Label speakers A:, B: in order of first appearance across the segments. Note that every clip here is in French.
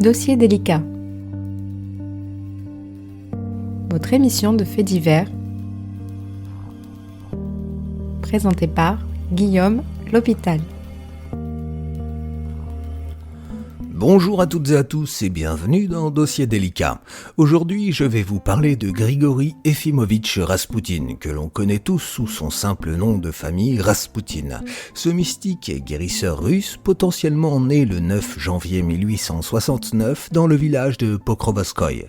A: Dossier délicat. Votre émission de faits divers, présentée par Guillaume L'Hôpital.
B: Bonjour à toutes et à tous et bienvenue dans Dossier délicat. Aujourd'hui, je vais vous parler de Grigori Efimovitch Raspoutine, que l'on connaît tous sous son simple nom de famille Raspoutine. Ce mystique et guérisseur russe, potentiellement né le 9 janvier 1869 dans le village de Pokrovskoïe.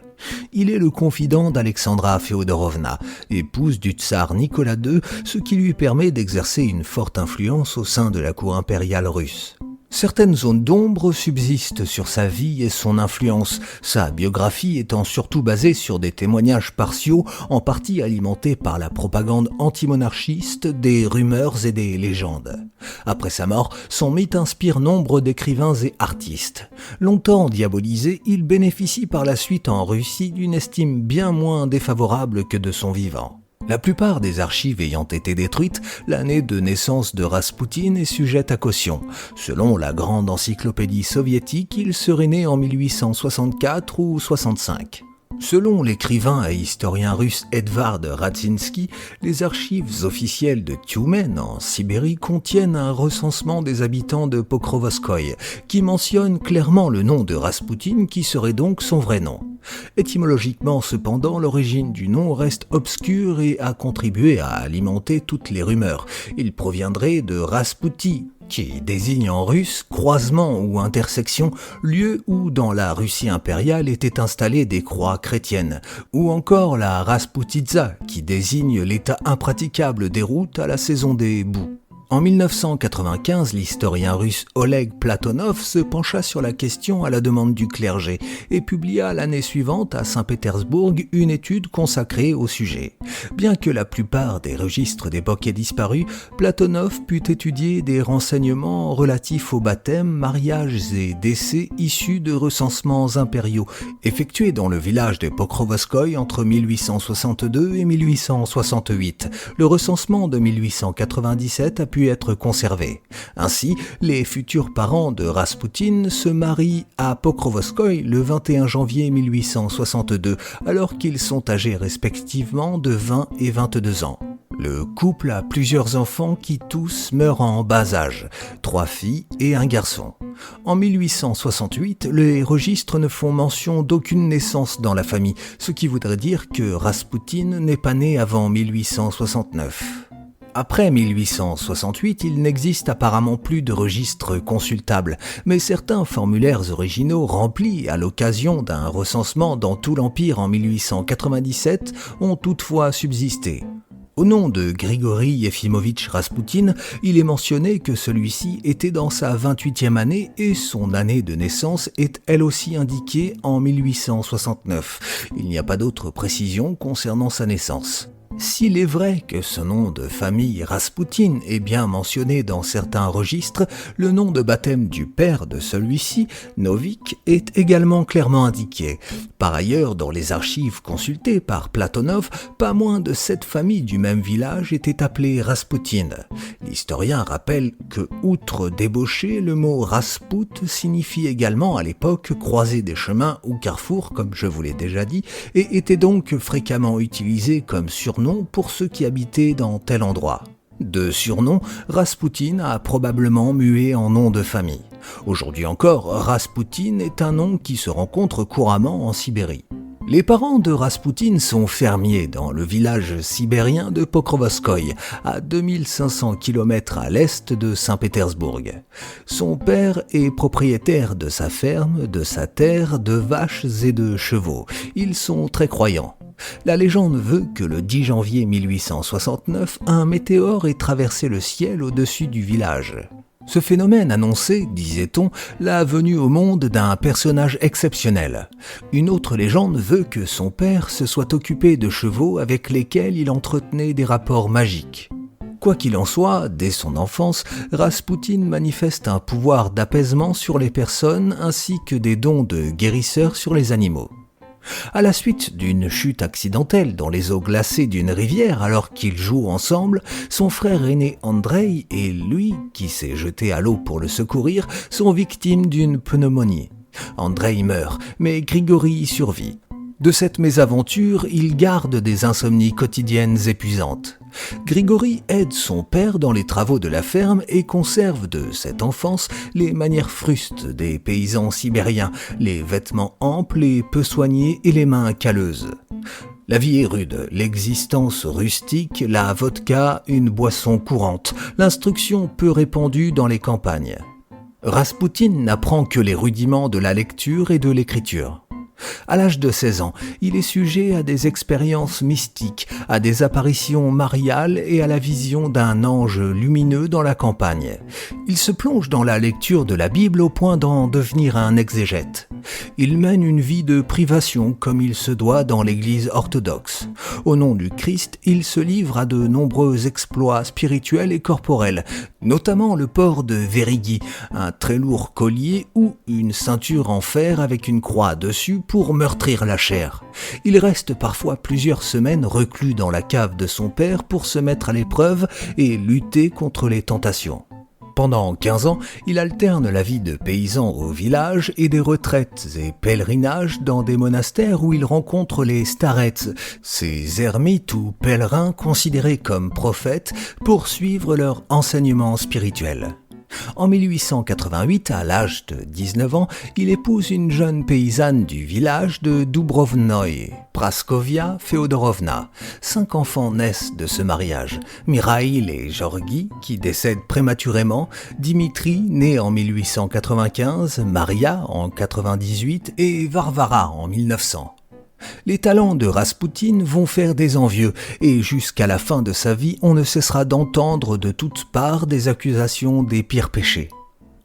B: Il est le confident d'Alexandra Féodorovna, épouse du tsar Nicolas II, ce qui lui permet d'exercer une forte influence au sein de la cour impériale russe. Certaines zones d'ombre subsistent sur sa vie et son influence, sa biographie étant surtout basée sur des témoignages partiaux, en partie alimentés par la propagande antimonarchiste, des rumeurs et des légendes. Après sa mort, son mythe inspire nombre d'écrivains et artistes. Longtemps diabolisé, il bénéficie par la suite en Russie d'une estime bien moins défavorable que de son vivant. La plupart des archives ayant été détruites, l'année de naissance de Raspoutine est sujette à caution. Selon la grande encyclopédie soviétique, il serait né en 1864 ou 65. Selon l'écrivain et historien russe Edvard Radzinsky, les archives officielles de Tioumen, en Sibérie, contiennent un recensement des habitants de Pokrovskoïe, qui mentionne clairement le nom de Raspoutine, qui serait donc son vrai nom. Étymologiquement, cependant, l'origine du nom reste obscure et a contribué à alimenter toutes les rumeurs. Il proviendrait de Raspouti, qui désigne en russe croisement ou intersection, lieu où dans la Russie impériale étaient installées des croix chrétiennes, ou encore la Raspoutitsa, qui désigne l'état impraticable des routes à la saison des boues. En 1995, l'historien russe Oleg Platonov se pencha sur la question à la demande du clergé et publia l'année suivante à Saint-Pétersbourg une étude consacrée au sujet. Bien que la plupart des registres d'époque aient disparu, Platonov put étudier des renseignements relatifs aux baptêmes, mariages et décès issus de recensements impériaux effectués dans le village de Pokrovskoïe entre 1862 et 1868. Le recensement de 1897 a pu être conservé. Ainsi, les futurs parents de Raspoutine se marient à Pokrovskoïe le 21 janvier 1862, alors qu'ils sont âgés respectivement de 20 et 22 ans. Le couple a plusieurs enfants qui tous meurent en bas âge, 3 filles et un garçon. En 1868, les registres ne font mention d'aucune naissance dans la famille, ce qui voudrait dire que Raspoutine n'est pas né avant 1869. Après 1868, il n'existe apparemment plus de registres consultables, mais certains formulaires originaux remplis à l'occasion d'un recensement dans tout l'Empire en 1897 ont toutefois subsisté. Au nom de Grigori Efimovitch Raspoutine, il est mentionné que celui-ci était dans sa 28e année et son année de naissance est elle aussi indiquée en 1869. Il n'y a pas d'autre précision concernant sa naissance. S'il est vrai que ce nom de famille Raspoutine est bien mentionné dans certains registres, le nom de baptême du père de celui-ci, Novik, est également clairement indiqué. Par ailleurs, dans les archives consultées par Platonov, pas moins de 7 familles du même village étaient appelées Raspoutine. L'historien rappelle que, outre débauché, le mot Raspout signifie également à l'époque croisée des chemins ou carrefour, comme je vous l'ai déjà dit, et était donc fréquemment utilisé comme surnom pour ceux qui habitaient dans tel endroit. De surnom, Raspoutine a probablement mué en nom de famille. Aujourd'hui encore, Raspoutine est un nom qui se rencontre couramment en Sibérie. Les parents de Raspoutine sont fermiers dans le village sibérien de Pokrovskoïe, à 2500 km à l'est de Saint-Pétersbourg. Son père est propriétaire de sa ferme, de sa terre, de vaches et de chevaux. Ils sont très croyants. La légende veut que le 10 janvier 1869, un météore ait traversé le ciel au-dessus du village. Ce phénomène annonçait, disait-on, la venue au monde d'un personnage exceptionnel. Une autre légende veut que son père se soit occupé de chevaux avec lesquels il entretenait des rapports magiques. Quoi qu'il en soit, dès son enfance, Raspoutine manifeste un pouvoir d'apaisement sur les personnes ainsi que des dons de guérisseur sur les animaux. À la suite d'une chute accidentelle dans les eaux glacées d'une rivière alors qu'ils jouent ensemble, son frère aîné Andrei et lui, qui s'est jeté à l'eau pour le secourir, sont victimes d'une pneumonie. Andrei meurt, mais Grigori survit. De cette mésaventure, il garde des insomnies quotidiennes épuisantes. Grigori aide son père dans les travaux de la ferme et conserve de cette enfance les manières frustes des paysans sibériens, les vêtements amples et peu soignés et les mains calleuses. La vie est rude, l'existence rustique, la vodka, une boisson courante, l'instruction peu répandue dans les campagnes. Rasputin n'apprend que les rudiments de la lecture et de l'écriture. À l'âge de 16 ans, il est sujet à des expériences mystiques, à des apparitions mariales et à la vision d'un ange lumineux dans la campagne. Il se plonge dans la lecture de la Bible au point d'en devenir un exégète. Il mène une vie de privation comme il se doit dans l'Église orthodoxe. Au nom du Christ, il se livre à de nombreux exploits spirituels et corporels, notamment le port de verigi, un très lourd collier ou une ceinture en fer avec une croix dessus pour meurtrir la chair. Il reste parfois plusieurs semaines reclus dans la cave de son père pour se mettre à l'épreuve et lutter contre les tentations. Pendant 15 ans, il alterne la vie de paysan au village et des retraites et pèlerinages dans des monastères où il rencontre les starets, ces ermites ou pèlerins considérés comme prophètes pour suivre leur enseignement spirituel. En 1888, à l'âge de 19 ans, il épouse une jeune paysanne du village de Dubrovnoï, Praskovia Feodorovna. 5 enfants naissent de ce mariage. Mikhaïl et Georgi, qui décèdent prématurément, Dimitri, né en 1895, Maria en 98 et Varvara en 1900. Les talents de Rasputin vont faire des envieux et jusqu'à la fin de sa vie, on ne cessera d'entendre de toutes parts des accusations des pires péchés.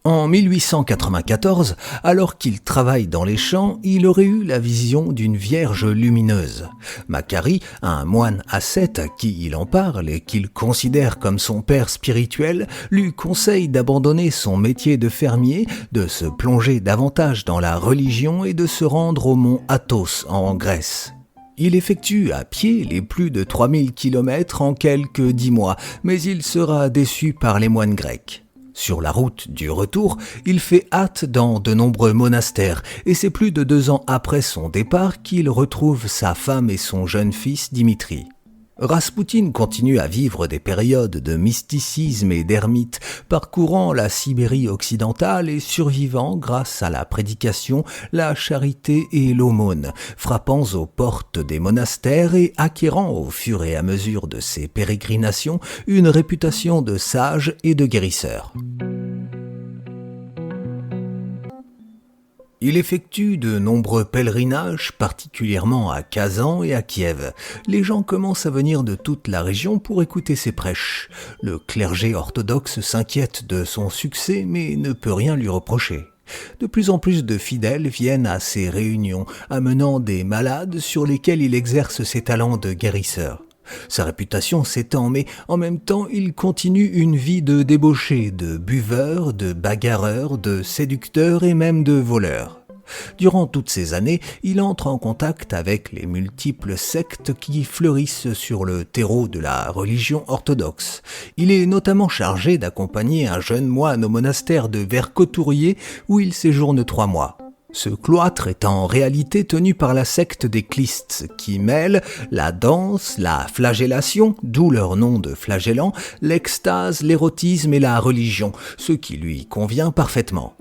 B: En 1894, alors qu'il travaille dans les champs, il aurait eu la vision d'une vierge lumineuse. Macquarie, un moine ascète à qui il en parle et qu'il considère comme son père spirituel, lui conseille d'abandonner son métier de fermier, de se plonger davantage dans la religion et de se rendre au mont Athos en Grèce. Il effectue à pied les plus de 3000 km en quelques 10 mois, mais il sera déçu par les moines grecs. Sur la route du retour, il fait halte dans de nombreux monastères et c'est plus de 2 ans après son départ qu'il retrouve sa femme et son jeune fils Dimitri. Rasputin continue à vivre des périodes de mysticisme et d'ermite, parcourant la Sibérie occidentale et survivant grâce à la prédication, la charité et l'aumône, frappant aux portes des monastères et acquérant au fur et à mesure de ses pérégrinations une réputation de sage et de guérisseur. Il effectue de nombreux pèlerinages, particulièrement à Kazan et à Kiev. Les gens commencent à venir de toute la région pour écouter ses prêches. Le clergé orthodoxe s'inquiète de son succès, mais ne peut rien lui reprocher. De plus en plus de fidèles viennent à ces réunions, amenant des malades sur lesquels il exerce ses talents de guérisseur. Sa réputation s'étend, mais en même temps, il continue une vie de débauché, de buveur, de bagarreur, de séducteur et même de voleur. Durant toutes ces années, il entre en contact avec les multiples sectes qui fleurissent sur le terreau de la religion orthodoxe. Il est notamment chargé d'accompagner un jeune moine au monastère de Verkhoturye où il séjourne 3 mois. Ce cloître est en réalité tenu par la secte des Klists, qui mêle la danse, la flagellation, d'où leur nom de flagellant, l'extase, l'érotisme et la religion, ce qui lui convient parfaitement.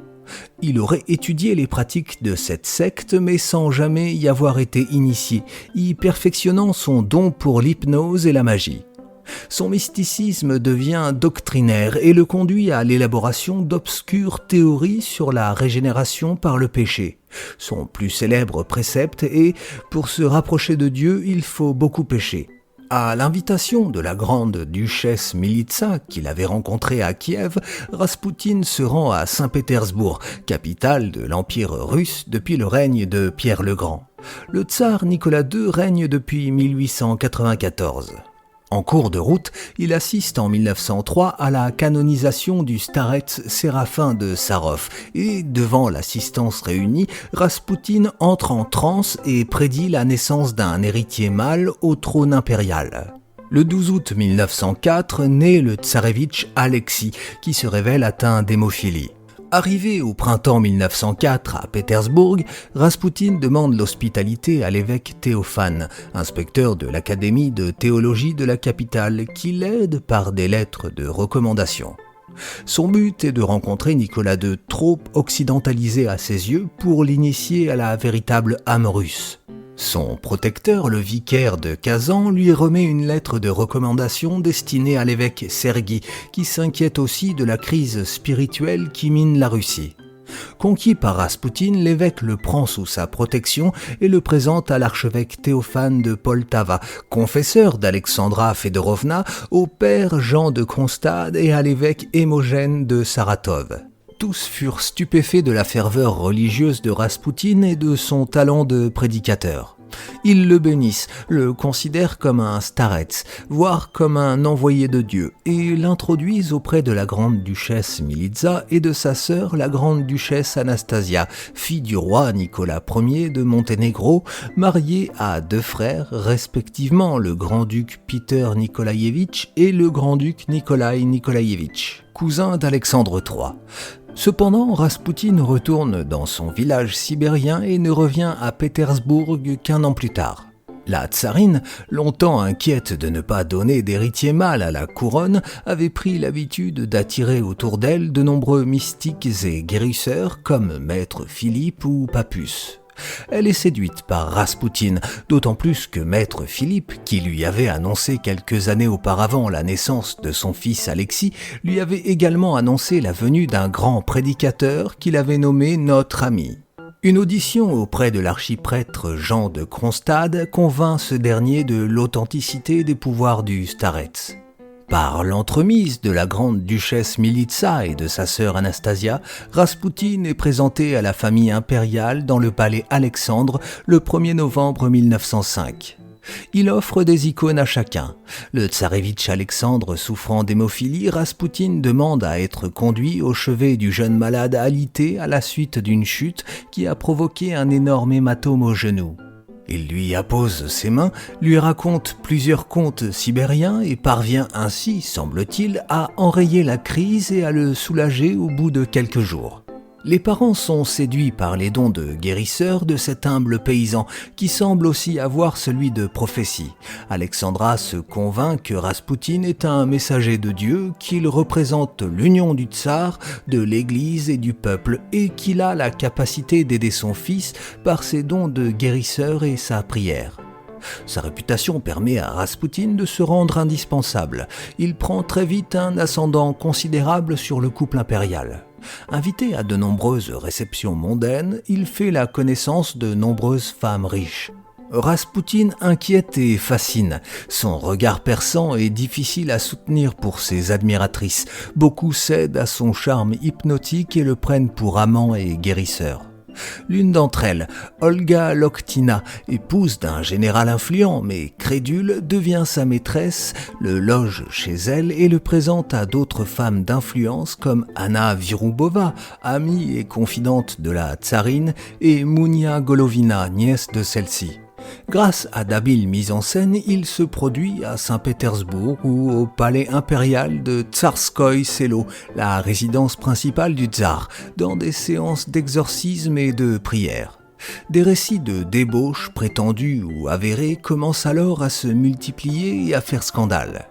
B: Il aurait étudié les pratiques de cette secte, mais sans jamais y avoir été initié, y perfectionnant son don pour l'hypnose et la magie. Son mysticisme devient doctrinaire et le conduit à l'élaboration d'obscures théories sur la régénération par le péché. Son plus célèbre précepte est « Pour se rapprocher de Dieu, il faut beaucoup pécher ». À l'invitation de la grande duchesse Militsa, qu'il avait rencontrée à Kiev, Rasputin se rend à Saint-Pétersbourg, capitale de l'Empire russe depuis le règne de Pierre le Grand. Le tsar Nicolas II règne depuis 1894. En cours de route, il assiste en 1903 à la canonisation du starets Séraphin de Sarov et, devant l'assistance réunie, Rasputin entre en transe et prédit la naissance d'un héritier mâle au trône impérial. Le 12 août 1904 naît le tsarévitch Alexis, qui se révèle atteint d'hémophilie. Arrivé au printemps 1904 à Pétersbourg, Raspoutine demande l'hospitalité à l'évêque Théophane, inspecteur de l'Académie de théologie de la capitale, qui l'aide par des lettres de recommandation. Son but est de rencontrer Nicolas II, trop occidentalisé à ses yeux pour l'initier à la véritable âme russe. Son protecteur, le vicaire de Kazan, lui remet une lettre de recommandation destinée à l'évêque Serguy, qui s'inquiète aussi de la crise spirituelle qui mine la Russie. Conquis par Raspoutine, l'évêque le prend sous sa protection et le présente à l'archevêque Théophane de Poltava, confesseur d'Alexandra Fedorovna, au père Jean de Kronstadt et à l'évêque Hémogène de Saratov. Tous furent stupéfaits de la ferveur religieuse de Raspoutine et de son talent de prédicateur. Ils le bénissent, le considèrent comme un starets, voire comme un envoyé de Dieu, et l'introduisent auprès de la grande-duchesse Militza et de sa sœur, la grande-duchesse Anastasia, fille du roi Nicolas Ier de Monténégro, mariée à deux frères, respectivement le grand-duc Peter Nikolaïevitch et le grand-duc Nikolai Nikolaïevitch, cousin d'Alexandre III. Cependant, Raspoutine retourne dans son village sibérien et ne revient à Pétersbourg qu'un an plus tard. La tsarine, longtemps inquiète de ne pas donner d'héritier mâle à la couronne, avait pris l'habitude d'attirer autour d'elle de nombreux mystiques et guérisseurs comme Maître Philippe ou Papus. Elle est séduite par Raspoutine, d'autant plus que Maître Philippe, qui lui avait annoncé quelques années auparavant la naissance de son fils Alexis, lui avait également annoncé la venue d'un grand prédicateur qu'il avait nommé Notre Ami. Une audition auprès de l'archiprêtre Jean de Kronstadt convainc ce dernier de l'authenticité des pouvoirs du starets. Par l'entremise de la grande-duchesse Militza et de sa sœur Anastasia, Raspoutine est présenté à la famille impériale dans le palais Alexandre le 1er novembre 1905. Il offre des icônes à chacun. Le tsarévitch Alexandre souffrant d'hémophilie, Raspoutine demande à être conduit au chevet du jeune malade alité à la suite d'une chute qui a provoqué un énorme hématome au genou. Il lui appose ses mains, lui raconte plusieurs contes sibériens et parvient ainsi, semble-t-il, à enrayer la crise et à le soulager au bout de quelques jours. Les parents sont séduits par les dons de guérisseur de cet humble paysan qui semble aussi avoir celui de prophétie. Alexandra se convainc que Raspoutine est un messager de Dieu, qu'il représente l'union du tsar, de l'église et du peuple et qu'il a la capacité d'aider son fils par ses dons de guérisseur et sa prière. Sa réputation permet à Raspoutine de se rendre indispensable. Il prend très vite un ascendant considérable sur le couple impérial. Invité à de nombreuses réceptions mondaines, il fait la connaissance de nombreuses femmes riches. Raspoutine inquiète et fascine. Son regard perçant est difficile à soutenir pour ses admiratrices. Beaucoup cèdent à son charme hypnotique et le prennent pour amant et guérisseur. L'une d'entre elles, Olga Loktina, épouse d'un général influent mais crédule, devient sa maîtresse, le loge chez elle et le présente à d'autres femmes d'influence comme Anna Virubova, amie et confidente de la tsarine, et Mounia Golovina, nièce de celle-ci. Grâce à d'habiles mises en scène, il se produit à Saint-Pétersbourg ou au palais impérial de Tsarskoïe Selo, la résidence principale du tsar, dans des séances d'exorcisme et de prière. Des récits de débauches prétendus ou avérés commencent alors à se multiplier et à faire scandale.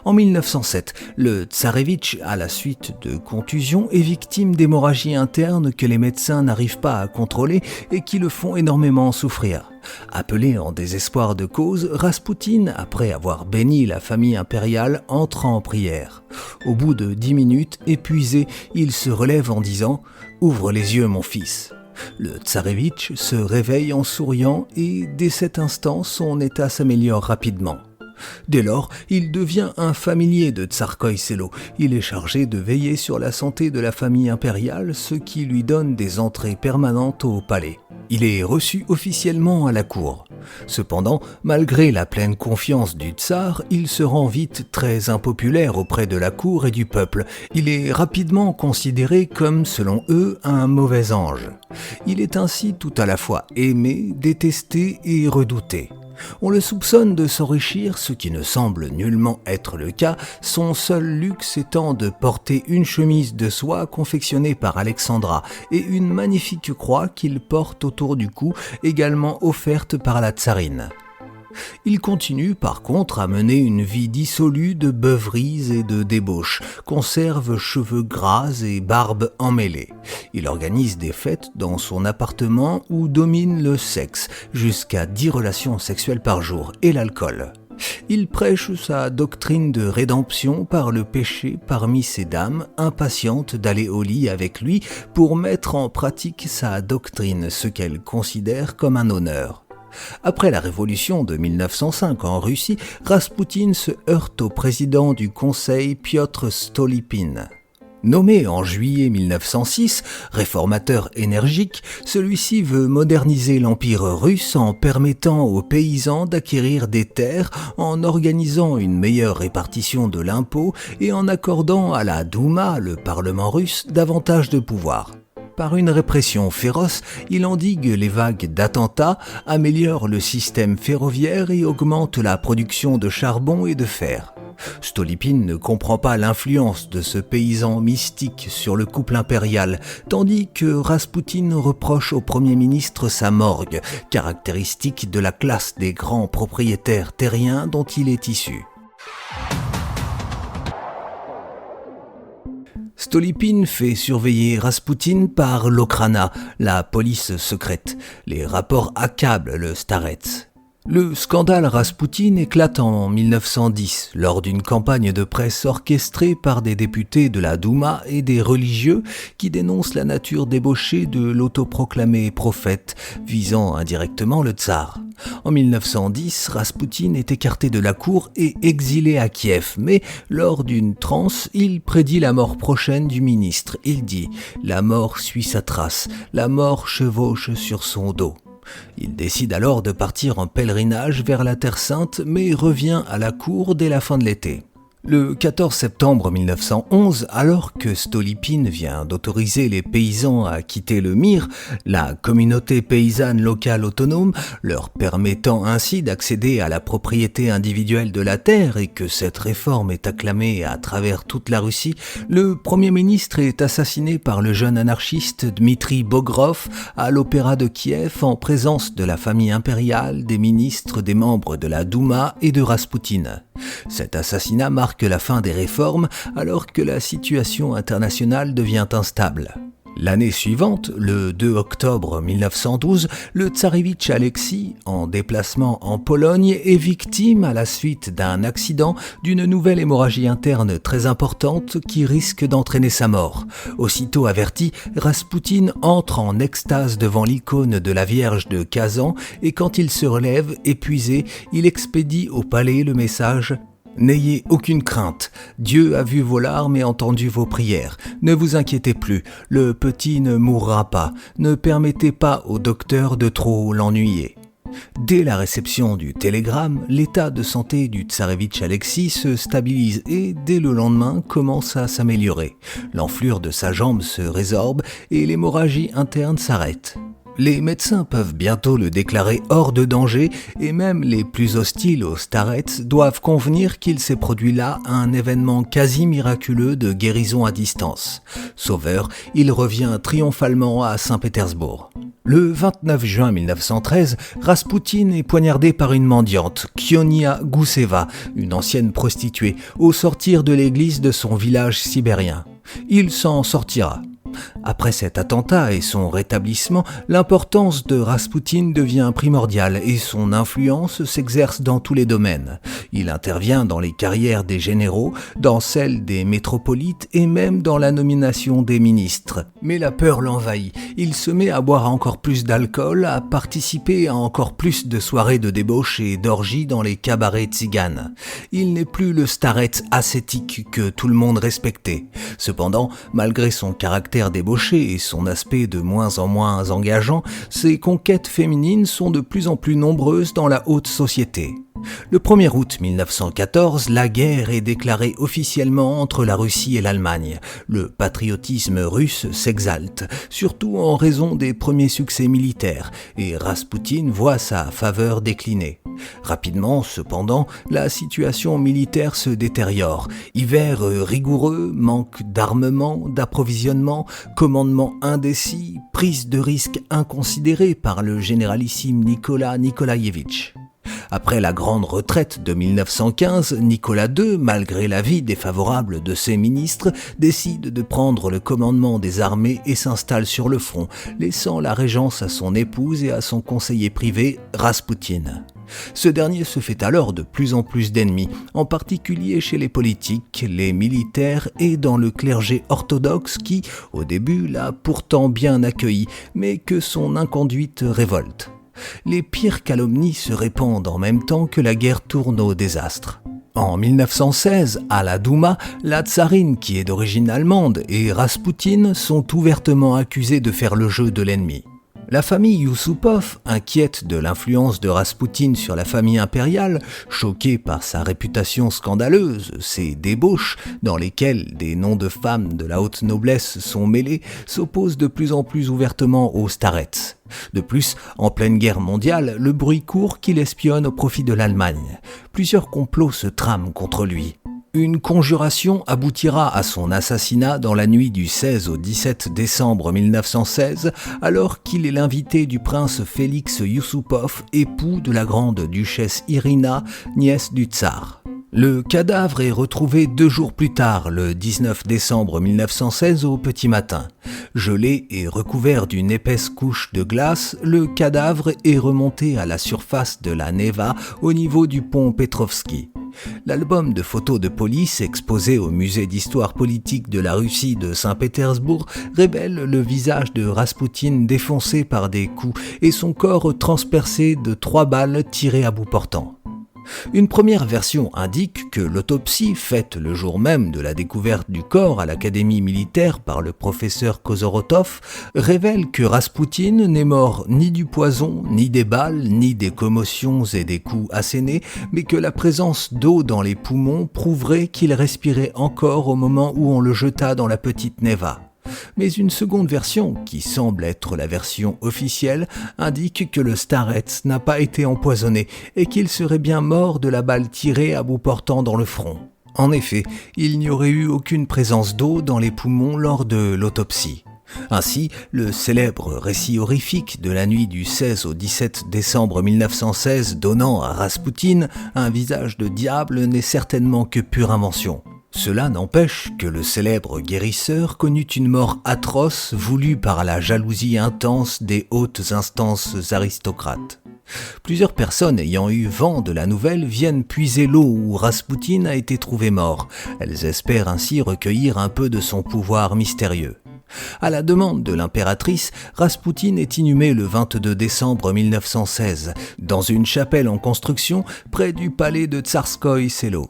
B: En 1907, le tsarévitch, à la suite de contusions, est victime d'hémorragies internes que les médecins n'arrivent pas à contrôler et qui le font énormément souffrir. Appelé en désespoir de cause, Raspoutine, après avoir béni la famille impériale, entre en prière. Au bout de 10 minutes, épuisé, il se relève en disant « Ouvre les yeux, mon fils ». Le tsarévitch se réveille en souriant et, dès cet instant, son état s'améliore rapidement. Dès lors, il devient un familier de Tsarskoïe Selo. Il est chargé de veiller sur la santé de la famille impériale, ce qui lui donne des entrées permanentes au palais. Il est reçu officiellement à la cour. Cependant, malgré la pleine confiance du tsar, il se rend vite très impopulaire auprès de la cour et du peuple. Il est rapidement considéré comme, selon eux, un mauvais ange. Il est ainsi tout à la fois aimé, détesté et redouté. On le soupçonne de s'enrichir, ce qui ne semble nullement être le cas, son seul luxe étant de porter une chemise de soie confectionnée par Alexandra et une magnifique croix qu'il porte autour du cou, également offerte par la tsarine. Il continue par contre à mener une vie dissolue de beuveries et de débauches, conserve cheveux gras et barbe emmêlée. Il organise des fêtes dans son appartement où domine le sexe, jusqu'à 10 relations sexuelles par jour, et l'alcool. Il prêche sa doctrine de rédemption par le péché parmi ces dames, impatientes d'aller au lit avec lui pour mettre en pratique sa doctrine, ce qu'elles considèrent comme un honneur. Après la révolution de 1905 en Russie, Raspoutine se heurte au président du Conseil Piotr Stolypine. Nommé en juillet 1906, réformateur énergique, celui-ci veut moderniser l'Empire russe en permettant aux paysans d'acquérir des terres, en organisant une meilleure répartition de l'impôt et en accordant à la Douma, le Parlement russe, davantage de pouvoir. Par une répression féroce, il endigue les vagues d'attentats, améliore le système ferroviaire et augmente la production de charbon et de fer. Stolypine ne comprend pas l'influence de ce paysan mystique sur le couple impérial, tandis que Raspoutine reproche au Premier ministre sa morgue, caractéristique de la classe des grands propriétaires terriens dont il est issu. Stolypine fait surveiller Raspoutine par l'Okhrana, la police secrète. Les rapports accablent le starets. Le scandale Raspoutine éclate en 1910 lors d'une campagne de presse orchestrée par des députés de la Douma et des religieux qui dénoncent la nature débauchée de l'autoproclamé prophète visant indirectement le tsar. En 1910, Raspoutine est écarté de la cour et exilé à Kiev, mais lors d'une transe, il prédit la mort prochaine du ministre. Il dit « La mort suit sa trace, la mort chevauche sur son dos ». Il décide alors de partir en pèlerinage vers la Terre Sainte, mais revient à la cour dès la fin de l'été. Le 14 septembre 1911, alors que Stolypine vient d'autoriser les paysans à quitter le Mir, la communauté paysanne locale autonome, leur permettant ainsi d'accéder à la propriété individuelle de la terre et que cette réforme est acclamée à travers toute la Russie, le Premier ministre est assassiné par le jeune anarchiste Dmitri Bogrov à l'Opéra de Kiev en présence de la famille impériale, des ministres, des membres de la Douma et de Raspoutine. Cet assassinat marque la fin des réformes alors que la situation internationale devient instable. L'année suivante, le 2 octobre 1912, le tsarévitch Alexis, en déplacement en Pologne, est victime à la suite d'un accident d'une nouvelle hémorragie interne très importante qui risque d'entraîner sa mort. Aussitôt averti, Raspoutine entre en extase devant l'icône de la Vierge de Kazan et quand il se relève, épuisé, il expédie au palais le message « N'ayez aucune crainte, Dieu a vu vos larmes et entendu vos prières. Ne vous inquiétez plus, le petit ne mourra pas. Ne permettez pas au docteur de trop l'ennuyer. » Dès la réception du télégramme, l'état de santé du tsarévitch Alexis se stabilise et dès le lendemain commence à s'améliorer. L'enflure de sa jambe se résorbe et l'hémorragie interne s'arrête. Les médecins peuvent bientôt le déclarer hors de danger et même les plus hostiles aux starets doivent convenir qu'il s'est produit là un événement quasi miraculeux de guérison à distance. Sauveur, il revient triomphalement à Saint-Pétersbourg. Le 29 juin 1913, Raspoutine est poignardé par une mendiante, Kionia Gousseva, une ancienne prostituée, au sortir de l'église de son village sibérien. Il s'en sortira. Après cet attentat et son rétablissement, l'importance de Raspoutine devient primordiale et son influence s'exerce dans tous les domaines. Il intervient dans les carrières des généraux, dans celles des métropolites et même dans la nomination des ministres. Mais la peur l'envahit. Il se met à boire encore plus d'alcool, à participer à encore plus de soirées de débauche et d'orgies dans les cabarets tziganes. Il n'est plus le starets ascétique que tout le monde respectait. Cependant, malgré son caractère débauché et son aspect de moins en moins engageant, ses conquêtes féminines sont de plus en plus nombreuses dans la haute société. Le 1er août 1914, la guerre est déclarée officiellement entre la Russie et l'Allemagne. Le patriotisme russe s'exalte, surtout en raison des premiers succès militaires, et Raspoutine voit sa faveur décliner. Rapidement, cependant, la situation militaire se détériore. Hiver rigoureux, manque d'armement, d'approvisionnement, commandement indécis, prise de risque inconsidérée par le généralissime Nicolas Nikolaïevitch. Après la grande retraite de 1915, Nicolas II, malgré l'avis défavorable de ses ministres, décide de prendre le commandement des armées et s'installe sur le front, laissant la régence à son épouse et à son conseiller privé, Raspoutine. Ce dernier se fait alors de plus en plus d'ennemis, en particulier chez les politiques, les militaires et dans le clergé orthodoxe qui, au début, l'a pourtant bien accueilli, mais que son inconduite révolte. Les pires calomnies se répandent en même temps que la guerre tourne au désastre. En 1916, à la Douma, la tsarine, qui est d'origine allemande, et Raspoutine sont ouvertement accusés de faire le jeu de l'ennemi. La famille Yusupov, inquiète de l'influence de Raspoutine sur la famille impériale, choquée par sa réputation scandaleuse, ses débauches, dans lesquelles des noms de femmes de la haute noblesse sont mêlés, s'oppose de plus en plus ouvertement aux starets. De plus, en pleine guerre mondiale, le bruit court qu'il espionne au profit de l'Allemagne. Plusieurs complots se trament contre lui. Une conjuration aboutira à son assassinat dans la nuit du 16 au 17 décembre 1916, alors qu'il est l'invité du prince Félix Yusupov, époux de la grande duchesse Irina, nièce du tsar. Le cadavre est retrouvé 2 jours plus tard, le 19 décembre 1916 au petit matin. Gelé et recouvert d'une épaisse couche de glace, le cadavre est remonté à la surface de la Neva au niveau du pont Petrovski. L'album de photos de police exposé au musée d'histoire politique de la Russie de Saint-Pétersbourg révèle le visage de Raspoutine défoncé par des coups et son corps transpercé de 3 balles tirées à bout portant. Une première version indique que l'autopsie, faite le jour même de la découverte du corps à l'académie militaire par le professeur Kozorotov, révèle que Raspoutine n'est mort ni du poison, ni des balles, ni des commotions et des coups assénés, mais que la présence d'eau dans les poumons prouverait qu'il respirait encore au moment où on le jeta dans la petite Neva. Mais une seconde version, qui semble être la version officielle, indique que le starets n'a pas été empoisonné et qu'il serait bien mort de la balle tirée à bout portant dans le front. En effet, il n'y aurait eu aucune présence d'eau dans les poumons lors de l'autopsie. Ainsi, le célèbre récit horrifique de la nuit du 16 au 17 décembre 1916 donnant à Raspoutine un visage de diable n'est certainement que pure invention. Cela n'empêche que le célèbre guérisseur connut une mort atroce voulue par la jalousie intense des hautes instances aristocrates. Plusieurs personnes ayant eu vent de la nouvelle viennent puiser l'eau où Raspoutine a été trouvé mort. Elles espèrent ainsi recueillir un peu de son pouvoir mystérieux. À la demande de l'impératrice, Raspoutine est inhumé le 22 décembre 1916 dans une chapelle en construction près du palais de Tsarskoïe Selo.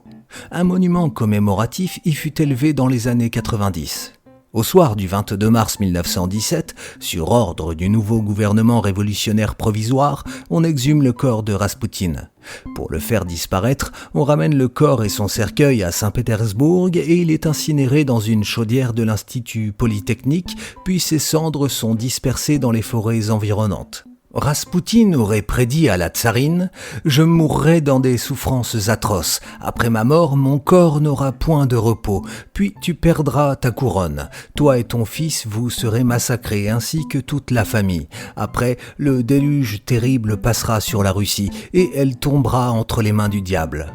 B: Un monument commémoratif y fut élevé dans les années 90. Au soir du 22 mars 1917, sur ordre du nouveau gouvernement révolutionnaire provisoire, on exhume le corps de Raspoutine. Pour le faire disparaître, on ramène le corps et son cercueil à Saint-Pétersbourg et il est incinéré dans une chaudière de l'Institut Polytechnique, puis ses cendres sont dispersées dans les forêts environnantes. Raspoutine aurait prédit à la tsarine « Je mourrai dans des souffrances atroces. Après ma mort, mon corps n'aura point de repos. Puis tu perdras ta couronne. Toi et ton fils, vous serez massacrés, ainsi que toute la famille. Après, le déluge terrible passera sur la Russie, et elle tombera entre les mains du diable. »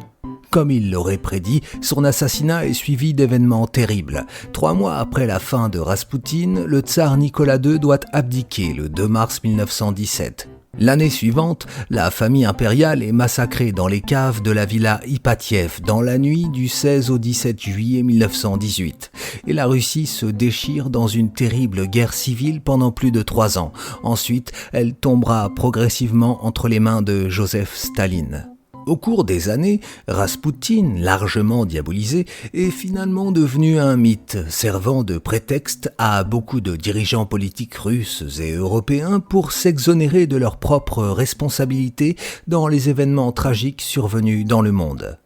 B: Comme il l'aurait prédit, son assassinat est suivi d'événements terribles. 3 mois après la fin de Raspoutine, le tsar Nicolas II doit abdiquer le 2 mars 1917. L'année suivante, la famille impériale est massacrée dans les caves de la villa Ipatiev dans la nuit du 16 au 17 juillet 1918. Et la Russie se déchire dans une terrible guerre civile pendant plus de 3 ans. Ensuite, elle tombera progressivement entre les mains de Joseph Staline. Au cours des années, Raspoutine, largement diabolisé, est finalement devenu un mythe, servant de prétexte à beaucoup de dirigeants politiques russes et européens pour s'exonérer de leurs propres responsabilités dans les événements tragiques survenus dans le monde.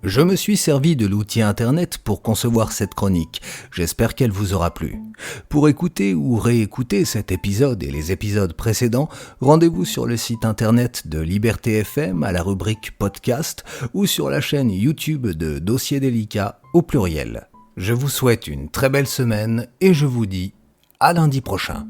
B: Je me suis servi de l'outil internet pour concevoir cette chronique. J'espère qu'elle vous aura plu. Pour écouter ou réécouter cet épisode et les épisodes précédents, rendez-vous sur le site internet de Liberté FM à la rubrique podcast ou sur la chaîne YouTube de Dossier Délicat au pluriel. Je vous souhaite une très belle semaine et je vous dis à lundi prochain.